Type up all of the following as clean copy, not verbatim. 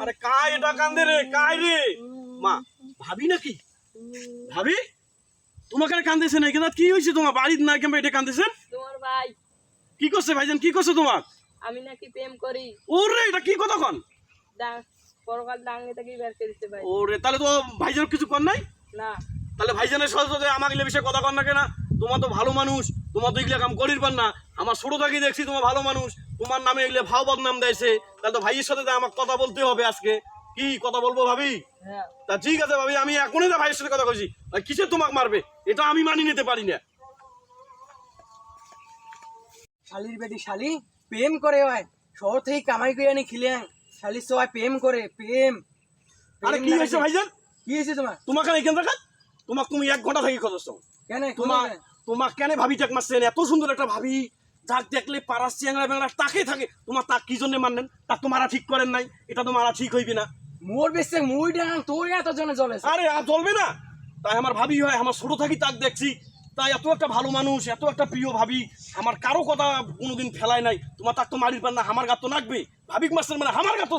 আরে কাই এটা কান্দে রে, কাই রে? মা ভাবি নাকি? ভাবি তোমাকে কান্দেছে না? কেন কি হয়েছে তোমার? বাড়ির না কেমন এটা কান্দেছেন? তোমার ভাই কি করছে ভাইজান? কি করছে তোমার? আমি নাকি প্রেম করি, ওরে এটা কি কথা কন? পরকাল ডাঙ্গে থেকে বের করে দিতে ভাই। ওরে তাহলে তো ভাইজান কিছু কর নাই? না তাহলে ভাইজানের সাথে আমাকে এগুলো বিষয়ে কথা কর না কেনা? তোমার তো ভালো মানুষ, তোমার তো এগুলো কাম করির পার না। আমার ছোট থাকি দেখছি তোমার ভালো মানুষ, তোমার নামে এগুলো ভাও বদনাম দিয়েছে। তাহলে তো ভাইয়ের সাথে আমাকে কথা বলতে হবে আজকে। কি কথা বলবো ভাবি? হ্যাঁ তা ঠিক আছে ভাবি, আমি এখনই তো ভাইয়ের সাথে কথা কইছি। কিসে তোমাকে মারবে এটা আমি মানি নিতে পারি না। শালির বেটি শালি প্রেম করে হয় শহর থেকে কামাই করে আনি খিলে শালির সবাই প্রেম করে প্রেম। আরে কি হয়েছে ভাইজান? কি হয়েছে তোমার? তোমাকে এখান থেকে তোমাকে তুমি 1 ঘন্টা থেকে খোঁজছ কেন তোমার কেন ভাবি টাক মারছেন? এত সুন্দর একটা ভাবি, যাক দেখলে পাড়ার চিয়াংরা ব্যাংরা তাকে থাকে। তোমার তাক কি জন্য মানলেন? তাক তো মারা ঠিক করেন নাই, এটা তো মারা ঠিক হইবে না। মোর বেশি মুই ডাং তোর এত জনে জ্বলে। আরে আর চলবে না। তাই আমার ভাবি হয়, আমার ছোট থাকি তাক দেখছি। তাই এত একটা ভালো মানুষ, এত একটা প্রিয় ভাবি, আমার কারো কথা কোনোদিন ফেলায় নাই। তোমার তাক তো মারির পার না, আমার গাত তো নাকবে। ভাবিক মারছেন মানে আমার গাত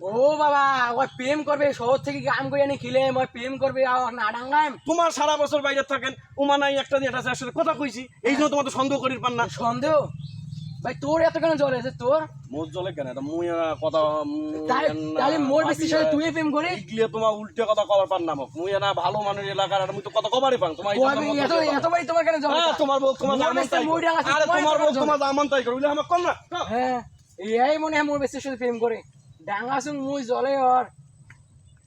ও বাবা ওই প্রেম করবে শহর থেকে কাম করে আনি খিলে ওই প্রেম করবে আর না ডাঙ্গাম। তোমার সারা বছর বাইরে থাকেন, ওমা নাই একটা দিয়ে এটা আসলে কথা কইছি, এই জন্য তোমার তো সন্দেহ করির পার না। সন্দেহ ভাই তোর এত কেন জ্বলে আছে তোর? মোর জলে কেন এটা মুই কথা তাহলে মোর বেশি সাথে তুই প্রেম করে গিয়ে তোমার উল্টে কথা কবার পার না। মুই না ভালো মানুষ এলাকার, আর মুই তো কথা কবারই পান। তোমার এত এতবারই তোমার কেন জ্বলে? তোমার বউ তোমার মোর আমন বেশি তাই মুই ডাং আছে, আরে তোমার বউ জ্বলে। তোমার আমন তাই করলে আমার কম না। হ্যাঁ এই মনে হয় মোর বেশি সাথে প্রেম করে ডাঙ্গা শুন মুই জ্বলে আর